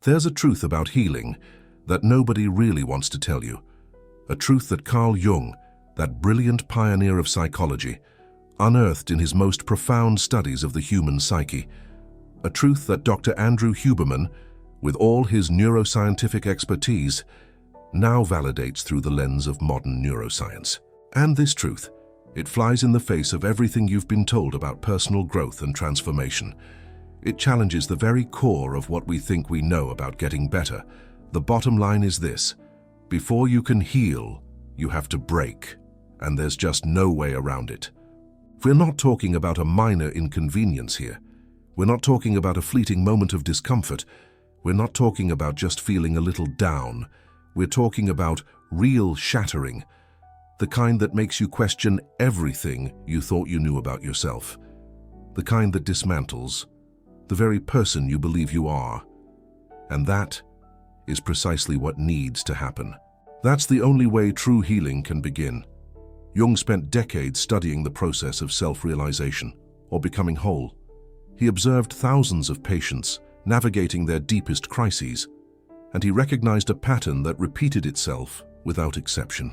There's a truth about healing that nobody really wants to tell you. A truth that Carl Jung, that brilliant pioneer of psychology, unearthed in his most profound studies of the human psyche. A truth that Dr. Andrew Huberman, with all his neuroscientific expertise, now validates through the lens of modern neuroscience. And this truth, it flies in the face of everything you've been told about personal growth and transformation. It challenges the very core of what we think we know about getting better. The bottom line is this: before you can heal, you have to break, and there's just no way around it. We're not talking about a minor inconvenience here. We're not talking about a fleeting moment of discomfort. We're not talking about just feeling a little down. We're talking about real shattering, the kind that makes you question everything you thought you knew about yourself, the kind that dismantles the very person you believe you are. And that is precisely what needs to happen. That's the only way true healing can begin. Jung spent decades studying the process of self-realization, or becoming whole. He observed thousands of patients navigating their deepest crises, and he recognized a pattern that repeated itself without exception.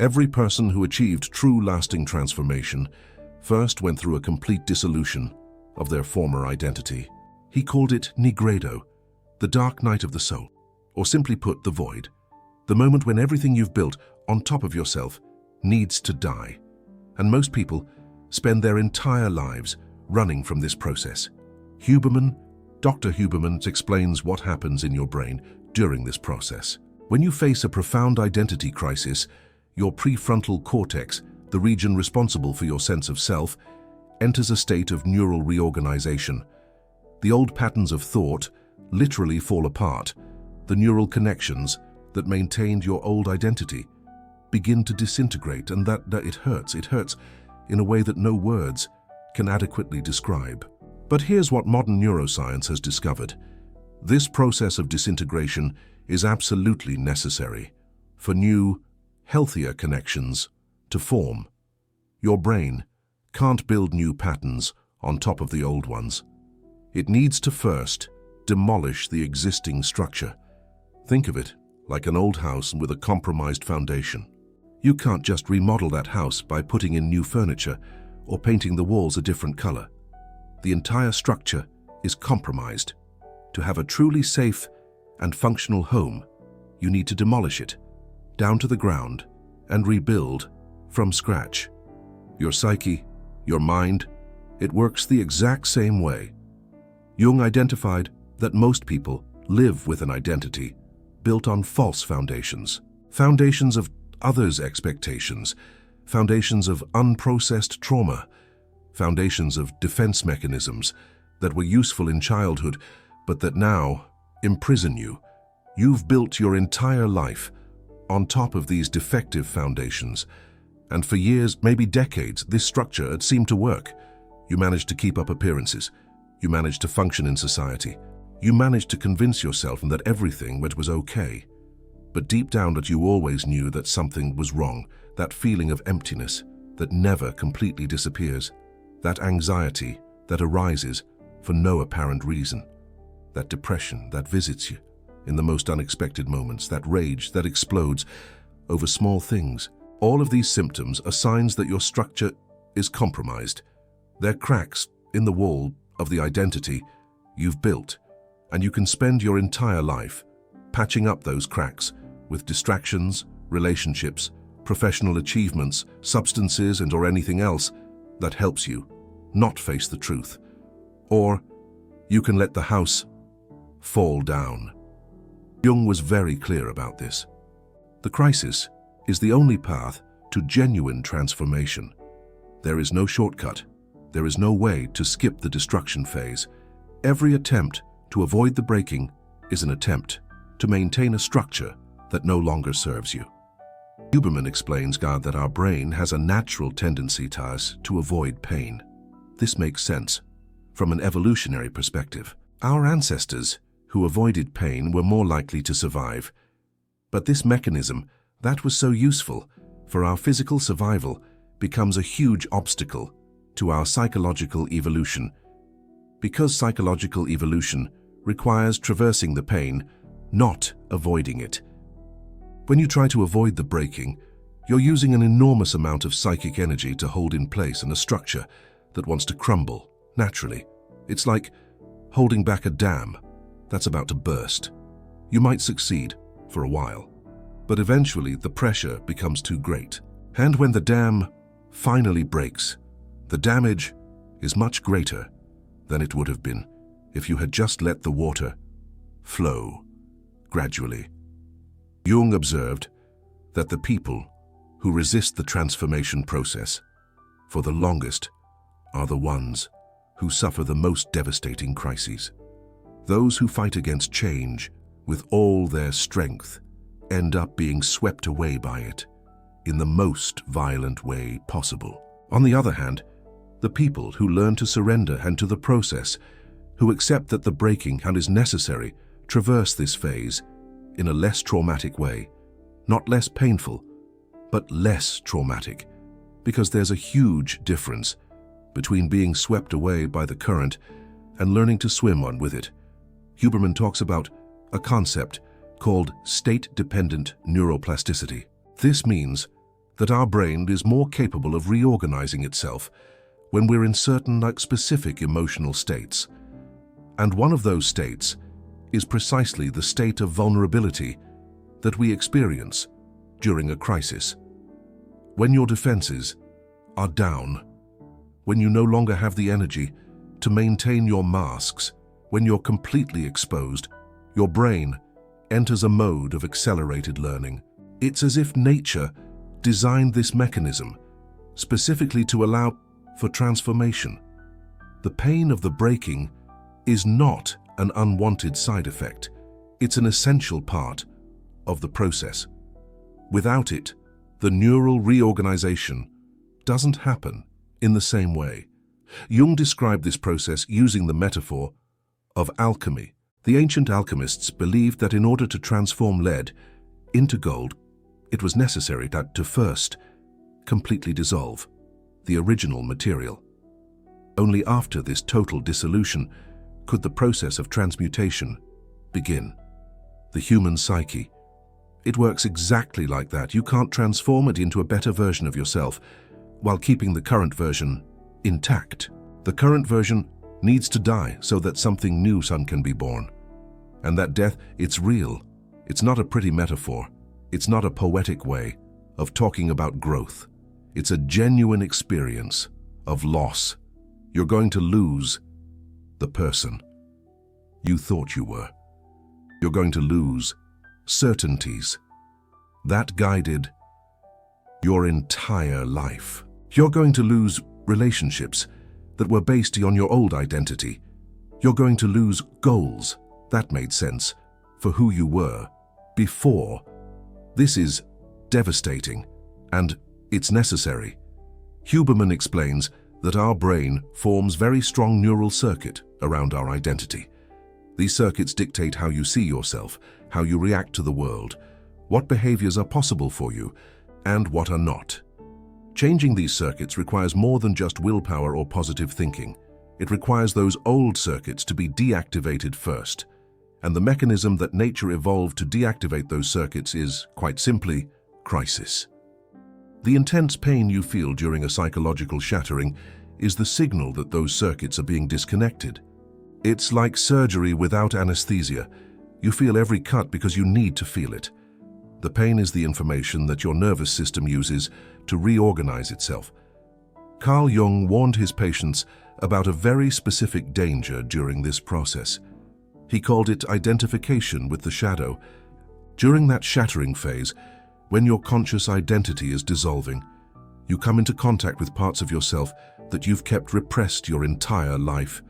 Every person who achieved true lasting transformation first went through a complete dissolution of their former identity. He called it nigredo, the dark night of the soul, or simply put, the void, the moment when everything you've built on top of yourself needs to die. And most people spend their entire lives running from this process. Dr. Huberman explains what happens in your brain during this process. When you face a profound identity crisis, your prefrontal cortex, the region responsible for your sense of self, enters a state of neural reorganization. The old patterns of thought literally fall apart. The neural connections that maintained your old identity begin to disintegrate, and that it hurts. It hurts in a way that no words can adequately describe. But here's what modern neuroscience has discovered. This process of disintegration is absolutely necessary for new, healthier connections to form. Your brain can't build new patterns on top of the old ones. It needs to first demolish the existing structure. Think of it like an old house with a compromised foundation. You can't just remodel that house by putting in new furniture or painting the walls a different color. The entire structure is compromised. To have a truly safe and functional home, you need to demolish it down to the ground and rebuild from scratch. Your psyche, your mind, it works the exact same way. Jung identified that most people live with an identity built on false foundations, foundations of others' expectations, foundations of unprocessed trauma, foundations of defense mechanisms that were useful in childhood but that now imprison you. You've built your entire life on top of these defective foundations, and for years, maybe decades, this structure had seemed to work. You managed to keep up appearances. You managed to function in society. You managed to convince yourself that everything was okay. But deep down that you always knew that something was wrong, that feeling of emptiness that never completely disappears, that anxiety that arises for no apparent reason, that depression that visits you in the most unexpected moments, that rage that explodes over small things. All of these symptoms are signs that your structure is compromised. They're cracks in the wall of the identity you've built, and you can spend your entire life patching up those cracks with distractions, relationships, professional achievements, substances, or anything else that helps you not face the truth. Or you can let the house fall down. Jung was very clear about this. The crisis is the only path to genuine transformation. There is no shortcut. There is no way to skip the destruction phase. Every attempt to avoid the breaking is an attempt to maintain a structure that no longer serves you. Huberman explains that our brain has a natural tendency to avoid pain. This makes sense from an evolutionary perspective. Our ancestors who avoided pain were more likely to survive. But this mechanism that was so useful for our physical survival becomes a huge obstacle to our psychological evolution. Because psychological evolution requires traversing the pain, not avoiding it. When you try to avoid the breaking, you're using an enormous amount of psychic energy to hold in place in a structure that wants to crumble naturally. It's like holding back a dam that's about to burst. You might succeed for a while, but eventually the pressure becomes too great. And when the dam finally breaks, the damage is much greater than it would have been if you had just let the water flow gradually. Jung observed that the people who resist the transformation process for the longest are the ones who suffer the most devastating crises. Those who fight against change with all their strength end up being swept away by it in the most violent way possible. On the other hand, the people who learn to surrender and to the process, who accept that the breaking and is necessary, traverse this phase in a less traumatic way, not less painful, but less traumatic, because there's a huge difference between being swept away by the current and learning to swim on with it. Huberman talks about a concept called state-dependent neuroplasticity. This means that our brain is more capable of reorganizing itself when we're in certain specific emotional states. And one of those states is precisely the state of vulnerability that we experience during a crisis. When your defenses are down, when you no longer have the energy to maintain your masks, when you're completely exposed, your brain enters a mode of accelerated learning. It's as if nature designed this mechanism specifically to allow for transformation. The pain of the breaking is not an unwanted side effect. It's an essential part of the process. Without it, the neural reorganization doesn't happen in the same way. Jung described this process using the metaphor of alchemy. The ancient alchemists believed that in order to transform lead into gold, it was necessary to first completely dissolve the original material. Only after this total dissolution could the process of transmutation begin. The human psyche, it works exactly like that. You can't transform it into a better version of yourself while keeping the current version intact. The current version needs to die so that something new can be born. And that death, it's real. It's not a pretty metaphor. It's not a poetic way of talking about growth. It's a genuine experience of loss. You're going to lose the person you thought you were. You're going to lose certainties that guided your entire life. You're going to lose relationships that were based on your old identity. You're going to lose goals that made sense for who you were before. This is devastating, and it's necessary. Huberman explains that our brain forms very strong neural circuit around our identity. These circuits dictate how you see yourself, how you react to the world, what behaviors are possible for you, and what are not. Changing these circuits requires more than just willpower or positive thinking. It requires those old circuits to be deactivated first. And the mechanism that nature evolved to deactivate those circuits is, quite simply, crisis. The intense pain you feel during a psychological shattering is the signal that those circuits are being disconnected. It's like surgery without anesthesia. You feel every cut because you need to feel it. The pain is the information that your nervous system uses to reorganize itself. Carl Jung warned his patients about a very specific danger during this process. He called it identification with the shadow. During that shattering phase, when your conscious identity is dissolving, you come into contact with parts of yourself that you've kept repressed your entire life.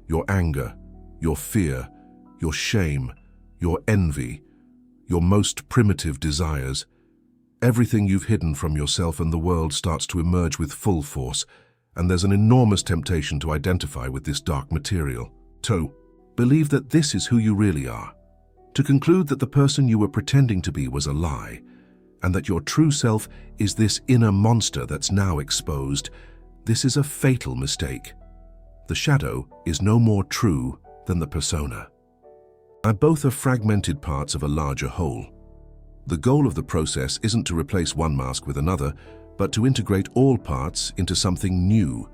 Your anger, your fear, your shame, your envy, your most primitive desires. Everything you've hidden from yourself and the world starts to emerge with full force, and there's an enormous temptation to identify with this dark material. To believe that this is who you really are. To conclude that the person you were pretending to be was a lie, and that your true self is this inner monster that's now exposed. This is a fatal mistake. The shadow is no more true than the persona. Both are fragmented parts of a larger whole. The goal of the process isn't to replace one mask with another, but to integrate all parts into something new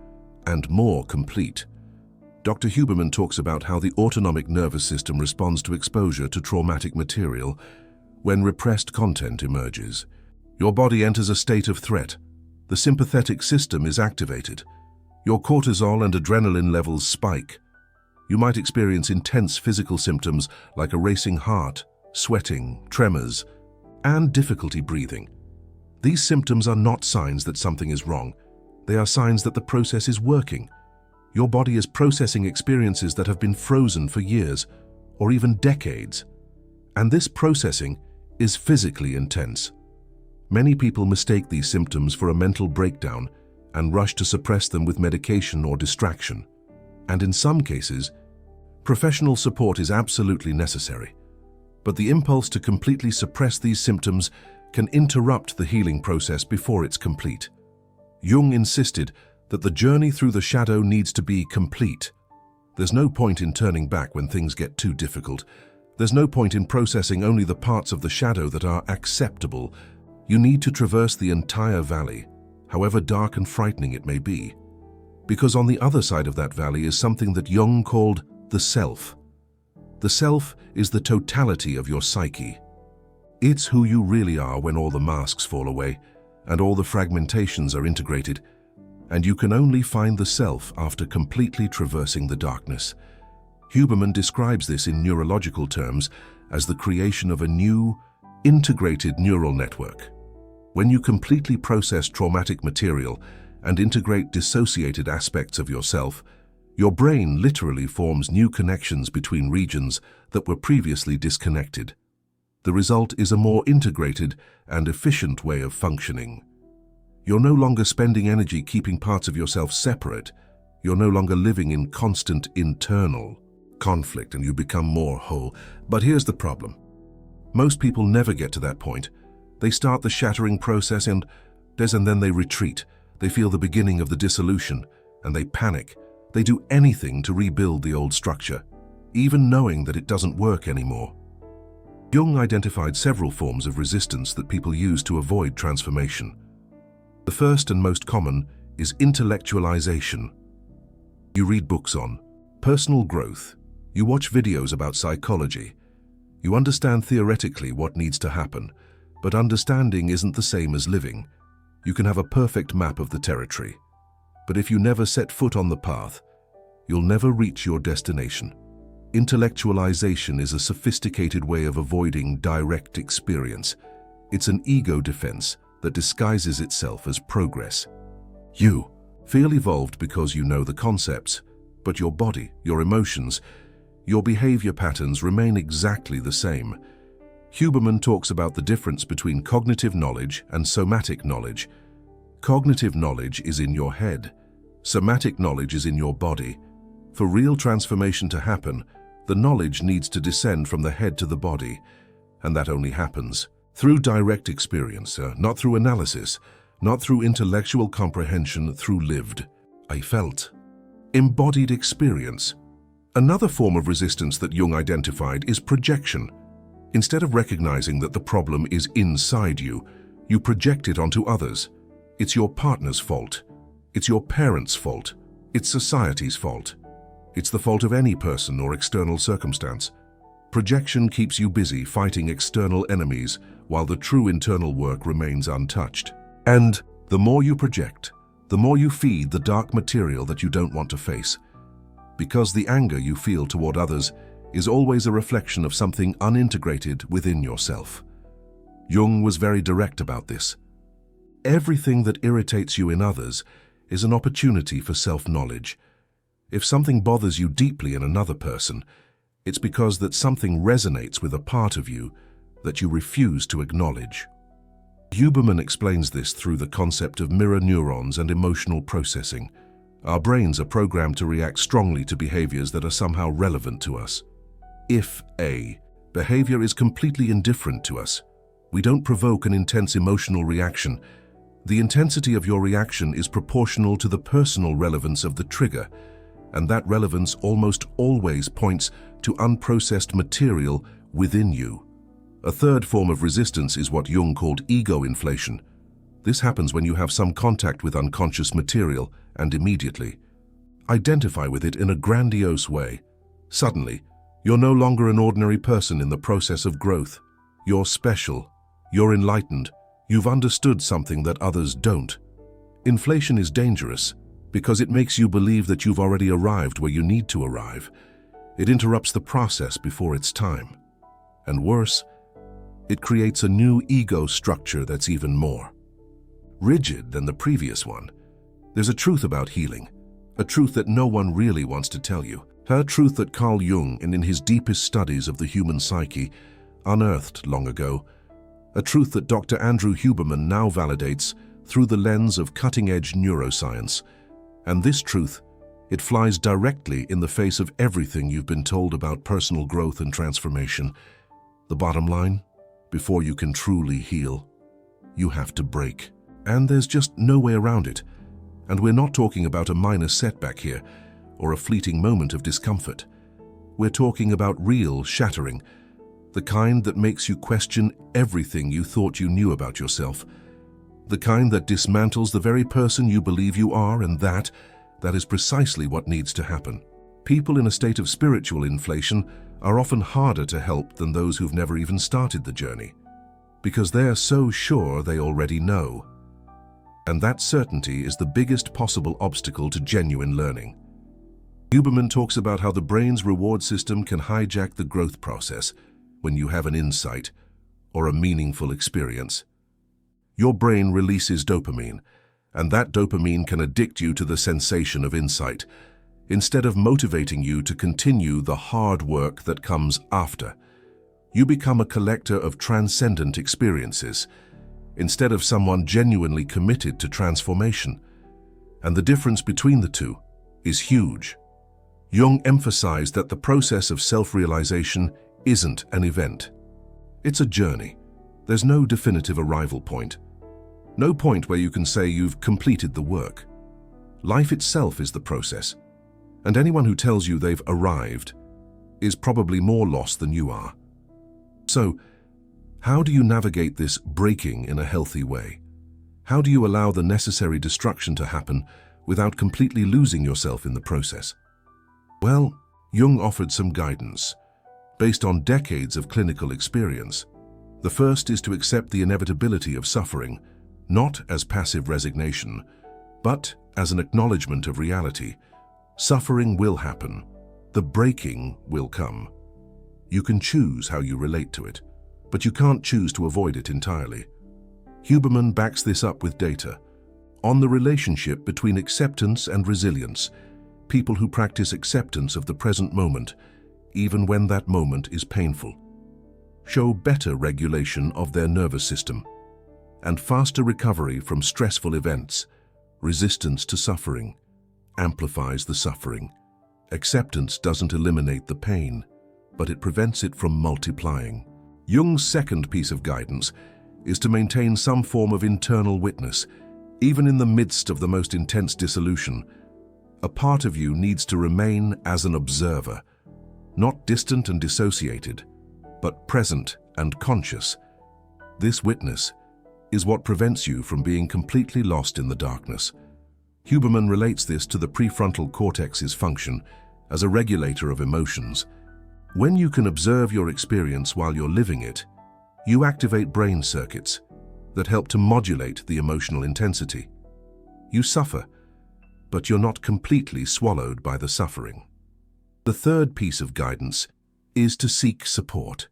and more complete. Dr. Huberman talks about how the autonomic nervous system responds to exposure to traumatic material when repressed content emerges. Your body enters a state of threat. The sympathetic system is activated. Your cortisol and adrenaline levels spike. You might experience intense physical symptoms like a racing heart, sweating, tremors, and difficulty breathing. These symptoms are not signs that something is wrong. They are signs that the process is working. Your body is processing experiences that have been frozen for years or even decades. And this processing is physically intense. Many people mistake these symptoms for a mental breakdown and rush to suppress them with medication or distraction. And in some cases, professional support is absolutely necessary. But the impulse to completely suppress these symptoms can interrupt the healing process before it's complete. Jung insisted that the journey through the shadow needs to be complete. There's no point in turning back when things get too difficult. There's no point in processing only the parts of the shadow that are acceptable. You need to traverse the entire valley, however dark and frightening it may be. Because on the other side of that valley is something that Jung called the self. The self is the totality of your psyche. It's who you really are when all the masks fall away and all the fragmentations are integrated, and you can only find the self after completely traversing the darkness. Huberman describes this in neurological terms as the creation of a new, integrated neural network. When you completely process traumatic material and integrate dissociated aspects of yourself, your brain literally forms new connections between regions that were previously disconnected. The result is a more integrated and efficient way of functioning. You're no longer spending energy keeping parts of yourself separate. You're no longer living in constant internal conflict, and you become more whole. But here's the problem. Most people never get to that point. They start the shattering process and then they retreat. They feel the beginning of the dissolution and they panic. They do anything to rebuild the old structure, even knowing that it doesn't work anymore. Jung identified several forms of resistance that people use to avoid transformation. The first and most common is intellectualization. You read books on personal growth. You watch videos about psychology. You understand theoretically what needs to happen, but understanding isn't the same as living. You can have a perfect map of the territory, but if you never set foot on the path, you'll never reach your destination. Intellectualization is a sophisticated way of avoiding direct experience. It's an ego defense that disguises itself as progress. You feel evolved because you know the concepts, but your body, your emotions, your behavior patterns remain exactly the same. Huberman talks about the difference between cognitive knowledge and somatic knowledge. Cognitive knowledge is in your head. Somatic knowledge is in your body. For real transformation to happen, the knowledge needs to descend from the head to the body, and that only happens through direct experience, not through analysis, not through intellectual comprehension, through lived, I felt, embodied experience. Another form of resistance that Jung identified is projection. Instead of recognizing that the problem is inside you, you project it onto others. It's your partner's fault. It's your parents' fault. It's society's fault. It's the fault of any person or external circumstance. Projection keeps you busy fighting external enemies while the true internal work remains untouched. And the more you project, the more you feed the dark material that you don't want to face. Because the anger you feel toward others is always a reflection of something unintegrated within yourself. Jung was very direct about this. Everything that irritates you in others is an opportunity for self-knowledge. If something bothers you deeply in another person, it's because that something resonates with a part of you that you refuse to acknowledge. Huberman explains this through the concept of mirror neurons and emotional processing. Our brains are programmed to react strongly to behaviors that are somehow relevant to us. If a behavior is completely indifferent to us, we don't provoke an intense emotional reaction. The intensity of your reaction is proportional to the personal relevance of the trigger. and that relevance almost always points to unprocessed material within you. A third form of resistance is what Jung called ego inflation. This happens when you have some contact with unconscious material and immediately identify with it in a grandiose way. Suddenly, you're no longer an ordinary person in the process of growth. You're special. You're enlightened. You've understood something that others don't. Inflation is dangerous because it makes you believe that you've already arrived where you need to arrive. It interrupts the process before its time. And worse, it creates a new ego structure that's even more rigid than the previous one. There's a truth about healing, a truth that no one really wants to tell you. A truth that Carl Jung, in his deepest studies of the human psyche, unearthed long ago. A truth that Dr. Andrew Huberman now validates through the lens of cutting-edge neuroscience. And this truth, it flies directly in the face of everything you've been told about personal growth and transformation. The bottom line, before you can truly heal, you have to break. And there's just no way around it. And we're not talking about a minor setback here, or a fleeting moment of discomfort. We're talking about real shattering, the kind that makes you question everything you thought you knew about yourself, the kind that dismantles the very person you believe you are, and that is precisely what needs to happen. People in a state of spiritual inflation are often harder to help than those who've never even started the journey, because they're so sure they already know. And that certainty is the biggest possible obstacle to genuine learning. Huberman talks about how the brain's reward system can hijack the growth process when you have an insight or a meaningful experience. Your brain releases dopamine, and that dopamine can addict you to the sensation of insight, instead of motivating you to continue the hard work that comes after. You become a collector of transcendent experiences, instead of someone genuinely committed to transformation. And the difference between the two is huge. Jung emphasized that the process of self-realization isn't an event. It's a journey. There's no definitive arrival point. No point where you can say you've completed the work. Life itself is the process, and anyone who tells you they've arrived is probably more lost than you are. So, how do you navigate this breaking in a healthy way? How do you allow the necessary destruction to happen without completely losing yourself in the process? Well, Jung offered some guidance, based on decades of clinical experience. The first is to accept the inevitability of suffering, not as passive resignation, but as an acknowledgement of reality. Suffering will happen. The breaking will come. You can choose how you relate to it, but you can't choose to avoid it entirely. Huberman backs this up with data on the relationship between acceptance and resilience. People who practice acceptance of the present moment, even when that moment is painful, show better regulation of their nervous system and faster recovery from stressful events. Resistance to suffering amplifies the suffering. Acceptance doesn't eliminate the pain, but it prevents it from multiplying. Jung's second piece of guidance is to maintain some form of internal witness. Even in the midst of the most intense dissolution, a part of you needs to remain as an observer, not distant and dissociated, but present and conscious. This witness is what prevents you from being completely lost in the darkness. Huberman relates this to the prefrontal cortex's function as a regulator of emotions. When you can observe your experience while you're living it, you activate brain circuits that help to modulate the emotional intensity. You suffer, but you're not completely swallowed by the suffering. The third piece of guidance is to seek support.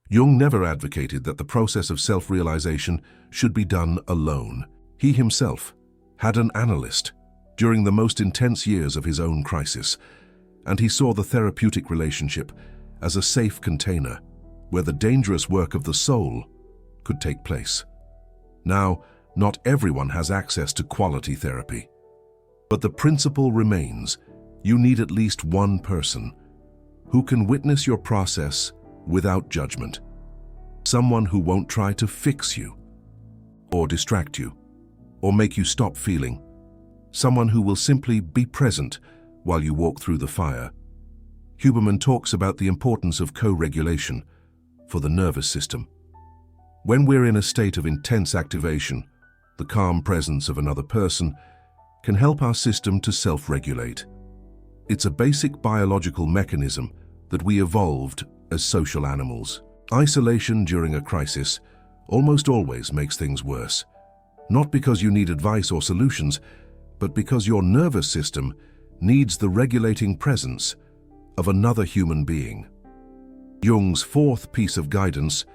Jung never advocated that the process of self-realization should be done alone. He himself had an analyst during the most intense years of his own crisis, and he saw the therapeutic relationship as a safe container where the dangerous work of the soul could take place. Now, not everyone has access to quality therapy, but the principle remains: you need at least one person who can witness your process without judgment. Someone who won't try to fix you, or distract you, or make you stop feeling. Someone who will simply be present while you walk through the fire. Huberman talks about the importance of co-regulation for the nervous system. When we're in a state of intense activation, the calm presence of another person can help our system to self-regulate. It's a basic biological mechanism that we evolved as social animals. Isolation during a crisis almost always makes things worse, not because you need advice or solutions, but because your nervous system needs the regulating presence of another human being. Jung's fourth piece of guidance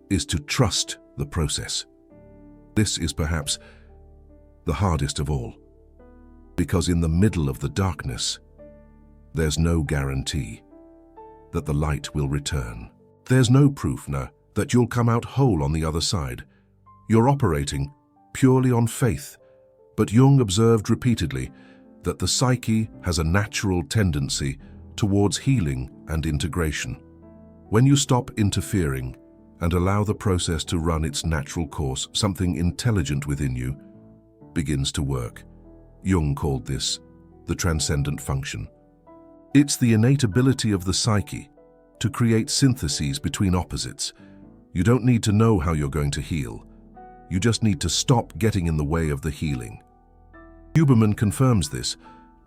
is to trust the process. This is perhaps the hardest of all, because in the middle of the darkness, there's no guarantee that the light will return. There's no proof now that you'll come out whole on the other side. You're operating purely on faith, but Jung observed repeatedly that the psyche has a natural tendency towards healing and integration. When you stop interfering and allow the process to run its natural course, something intelligent within you begins to work. Jung called this the transcendent function. It's the innate ability of the psyche to create syntheses between opposites. You don't need to know how you're going to heal. You just need to stop getting in the way of the healing. Huberman confirms this,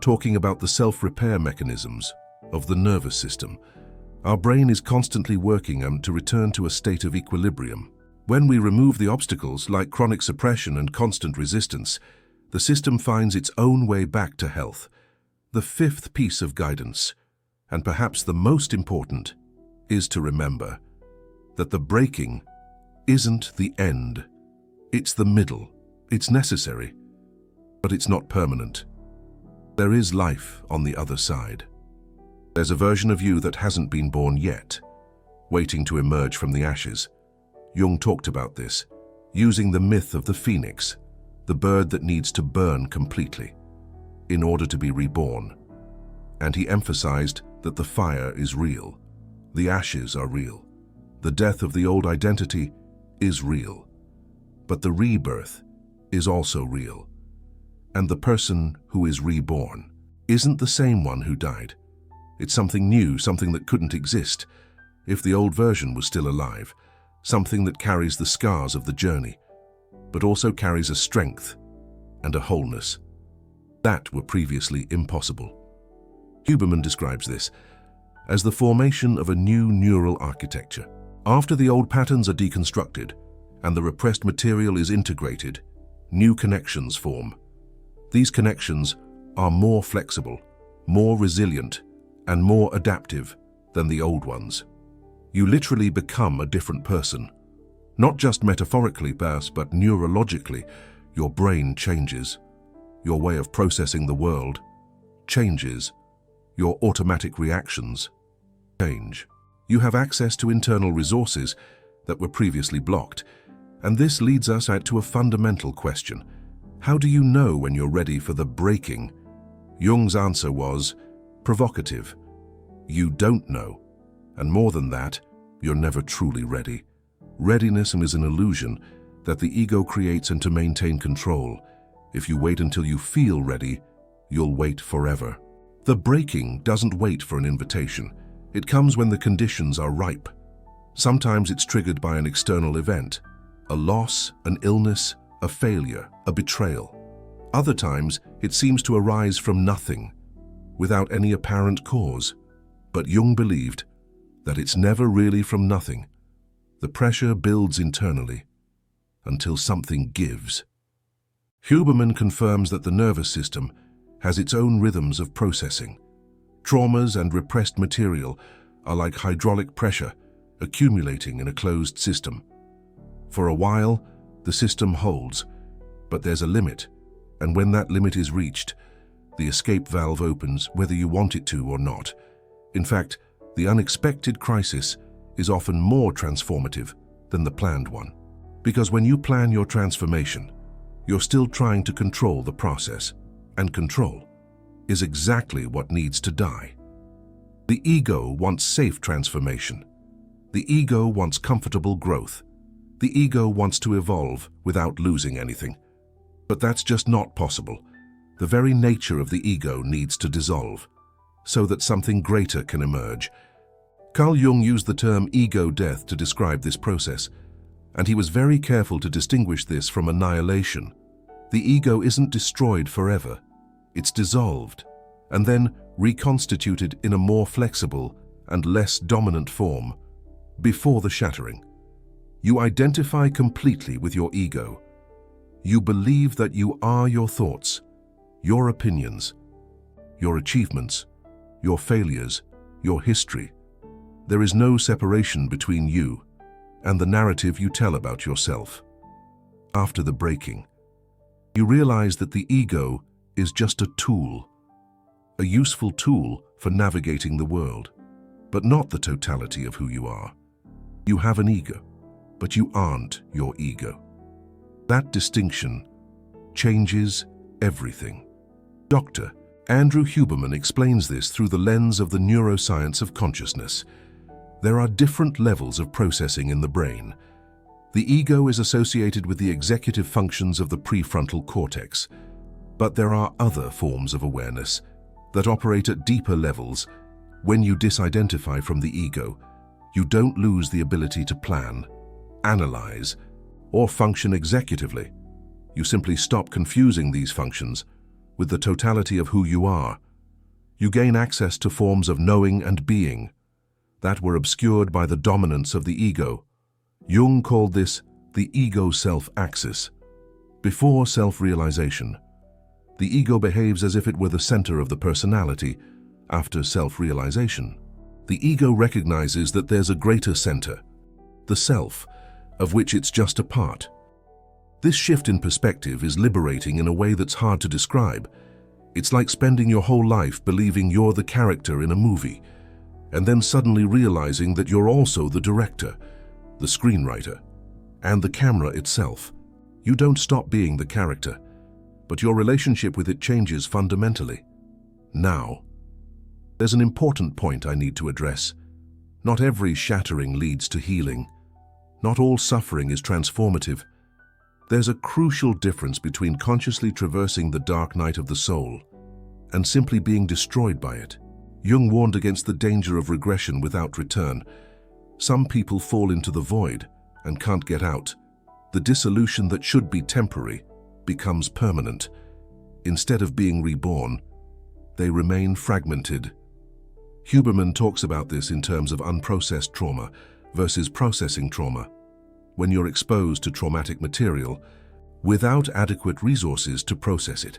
talking about the self-repair mechanisms of the nervous system. Our brain is constantly working to return to a state of equilibrium. When we remove the obstacles like chronic suppression and constant resistance, the system finds its own way back to health. The fifth piece of guidance, and perhaps the most important, is to remember that the breaking isn't the end. It's the middle. It's necessary, but it's not permanent. There is life on the other side. There's a version of you that hasn't been born yet, waiting to emerge from the ashes. Jung talked about this, using the myth of the phoenix, the bird that needs to burn completely in order to be reborn. And he emphasized that the fire is real, the ashes are real, the death of the old identity is real, but the rebirth is also real. And the person who is reborn isn't the same one who died. It's something new, something that couldn't exist if the old version was still alive, something that carries the scars of the journey, but also carries a strength and a wholeness that were previously impossible. Huberman describes this as the formation of a new neural architecture. After the old patterns are deconstructed and the repressed material is integrated, new connections form. These connections are more flexible, more resilient, and more adaptive than the old ones. You literally become a different person. Not just metaphorically, but neurologically, your brain changes. Your way of processing the world changes. Your automatic reactions change. You have access to internal resources that were previously blocked, and this leads us out to a fundamental question. How do you know when you're ready for the breaking? Jung's answer was provocative. You don't know. And more than that, you're never truly ready. Readiness is an illusion that the ego creates and to maintain control. If you wait until you feel ready, you'll wait forever. The breaking doesn't wait for an invitation. It comes when the conditions are ripe. Sometimes it's triggered by an external event, a loss, an illness, a failure, a betrayal. Other times, it seems to arise from nothing, without any apparent cause. But Jung believed that it's never really from nothing. The pressure builds internally until something gives. Huberman confirms that the nervous system has its own rhythms of processing. Traumas and repressed material are like hydraulic pressure accumulating in a closed system. For a while, the system holds, but there's a limit, and when that limit is reached, the escape valve opens whether you want it to or not. In fact, the unexpected crisis is often more transformative than the planned one. Because when you plan your transformation, you're still trying to control the process, and control is exactly what needs to die. The ego wants safe transformation. The ego wants comfortable growth. The ego wants to evolve without losing anything. But that's just not possible. The very nature of the ego needs to dissolve, so that something greater can emerge. Carl Jung used the term ego death to describe this process, and he was very careful to distinguish this from annihilation. The ego isn't destroyed forever. It's dissolved, and then reconstituted in a more flexible and less dominant form. Before the shattering, you identify completely with your ego. You believe that you are your thoughts, your opinions, your achievements, your failures, your history. There is no separation between you and the narrative you tell about yourself. After the breaking, you realize that the ego is just a tool, a useful tool for navigating the world, but not the totality of who you are. You have an ego, but you aren't your ego. That distinction changes everything. Dr. Andrew Huberman explains this through the lens of the neuroscience of consciousness. There are different levels of processing in the brain. The ego is associated with the executive functions of the prefrontal cortex, but there are other forms of awareness that operate at deeper levels. When you disidentify from the ego, you don't lose the ability to plan, analyze, or function executively. You simply stop confusing these functions with the totality of who you are. You gain access to forms of knowing and being that were obscured by the dominance of the ego. Jung called this the ego-self axis. Before self-realization, the ego behaves as if it were the center of the personality. After self-realization, the ego recognizes that there's a greater center, the self, of which it's just a part. This shift in perspective is liberating in a way that's hard to describe. It's like spending your whole life believing you're the character in a movie, and then suddenly realizing that you're also the director, the screenwriter, and the camera itself. You don't stop being the character, but your relationship with it changes fundamentally. Now, there's an important point I need to address. Not every shattering leads to healing. Not all suffering is transformative. There's a crucial difference between consciously traversing the dark night of the soul and simply being destroyed by it. Jung warned against the danger of regression without return. Some people fall into the void and can't get out. The dissolution that should be temporary becomes permanent. Instead of being reborn, they remain fragmented. Huberman talks about this in terms of unprocessed trauma versus processing trauma. When you're exposed to traumatic material without adequate resources to process it,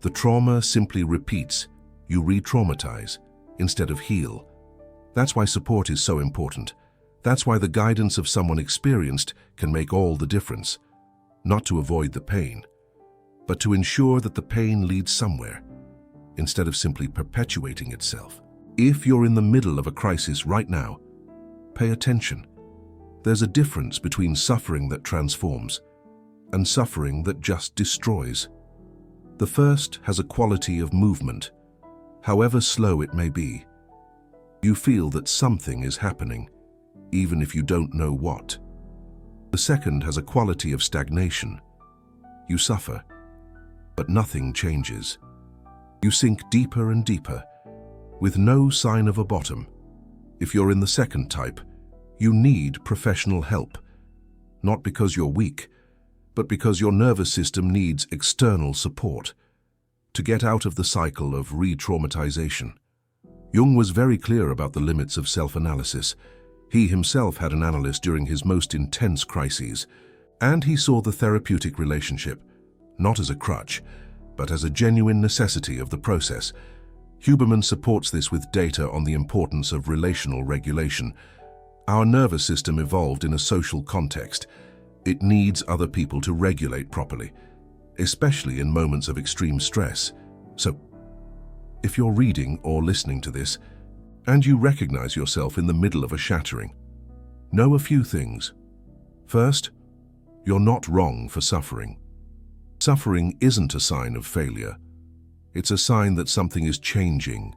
the trauma simply repeats. You re-traumatize instead of heal. That's why support is so important. That's why the guidance of someone experienced can make all the difference. Not to avoid the pain, but to ensure that the pain leads somewhere, instead of simply perpetuating itself. If you're in the middle of a crisis right now, pay attention. There's a difference between suffering that transforms and suffering that just destroys. The first has a quality of movement, however slow it may be. You feel that something is happening, even if you don't know what. The second has a quality of stagnation. You suffer, but nothing changes. You sink deeper and deeper, with no sign of a bottom. If you're in the second type, you need professional help, not because you're weak, but because your nervous system needs external support to get out of the cycle of re-traumatization. Jung was very clear about the limits of self-analysis. He himself had an analyst during his most intense crises, and he saw the therapeutic relationship, not as a crutch, but as a genuine necessity of the process. Huberman supports this with data on the importance of relational regulation. Our nervous system evolved in a social context. It needs other people to regulate properly, especially in moments of extreme stress. So, if you're reading or listening to this, and you recognize yourself in the middle of a shattering, know a few things. First, you're not wrong for suffering. Suffering isn't a sign of failure. It's a sign that something is changing,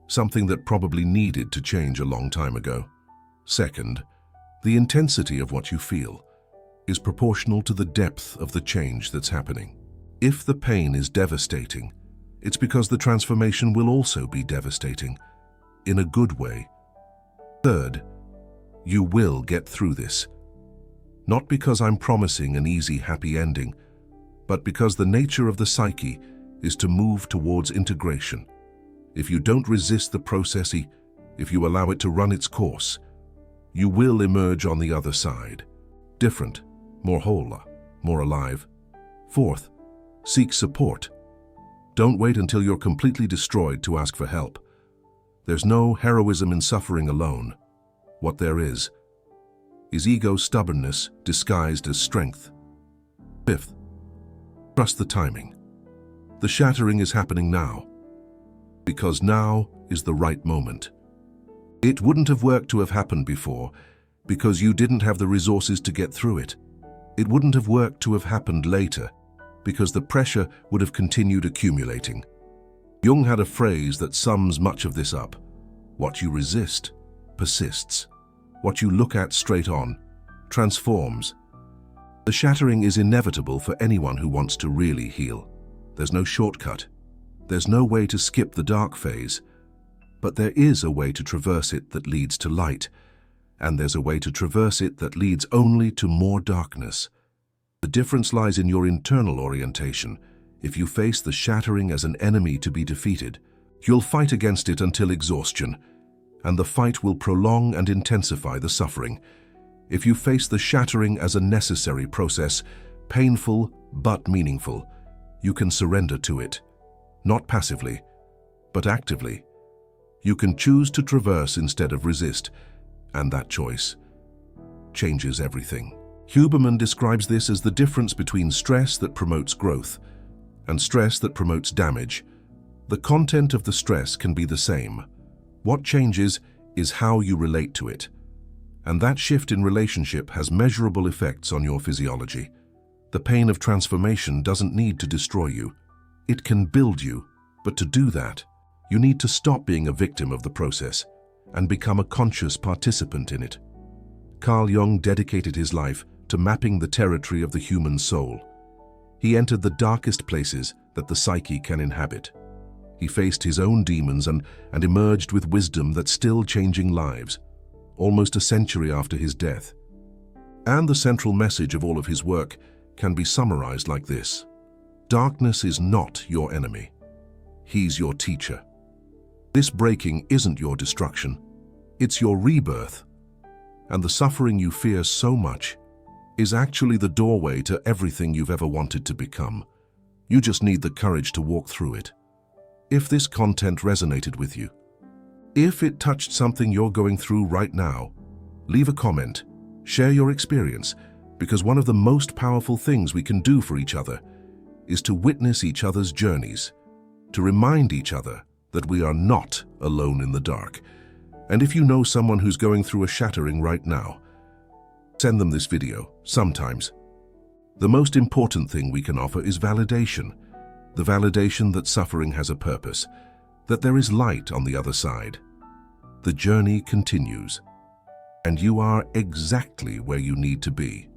something that probably needed to change a long time ago. Second, the intensity of what you feel is proportional to the depth of the change that's happening. If the pain is devastating, it's because the transformation will also be devastating, in a good way. Third, you will get through this. Not because I'm promising an easy, happy ending, but because the nature of the psyche is to move towards integration. If you don't resist the process, if you allow it to run its course, you will emerge on the other side. Different, more whole, more alive. Fourth, seek support. Don't wait until you're completely destroyed to ask for help. There's no heroism in suffering alone. What there is ego stubbornness disguised as strength. Fifth, trust the timing. The shattering is happening now, because now is the right moment. It wouldn't have worked to have happened before, because you didn't have the resources to get through it. It wouldn't have worked to have happened later, because the pressure would have continued accumulating. Jung had a phrase that sums much of this up. What you resist persists. What you look at straight on transforms. The shattering is inevitable for anyone who wants to really heal. There's no shortcut. There's no way to skip the dark phase. But there is a way to traverse it that leads to light, and there's a way to traverse it that leads only to more darkness. The difference lies in your internal orientation. If you face the shattering as an enemy to be defeated, you'll fight against it until exhaustion, and the fight will prolong and intensify the suffering. If you face the shattering as a necessary process, painful but meaningful, you can surrender to it, not passively, but actively. You can choose to traverse instead of resist, and that choice changes everything. Huberman describes this as the difference between stress that promotes growth and stress that promotes damage. The content of the stress can be the same. What changes is how you relate to it. And that shift in relationship has measurable effects on your physiology. The pain of transformation doesn't need to destroy you. It can build you, but to do that, you need to stop being a victim of the process and become a conscious participant in it. Carl Jung dedicated his life to mapping the territory of the human soul. He entered the darkest places that the psyche can inhabit. He faced his own demons and emerged with wisdom that's still changing lives, almost a century after his death. And the central message of all of his work can be summarized like this: darkness is not your enemy. He's your teacher. This breaking isn't your destruction. It's your rebirth. And the suffering you fear so much is actually the doorway to everything you've ever wanted to become. You just need the courage to walk through it. If this content resonated with you, if it touched something you're going through right now, leave a comment, share your experience, because one of the most powerful things we can do for each other is to witness each other's journeys, to remind each other that we are not alone in the dark. And if you know someone who's going through a shattering right now, send them this video, sometimes. The most important thing we can offer is validation. The validation that suffering has a purpose, that there is light on the other side. The journey continues, and you are exactly where you need to be.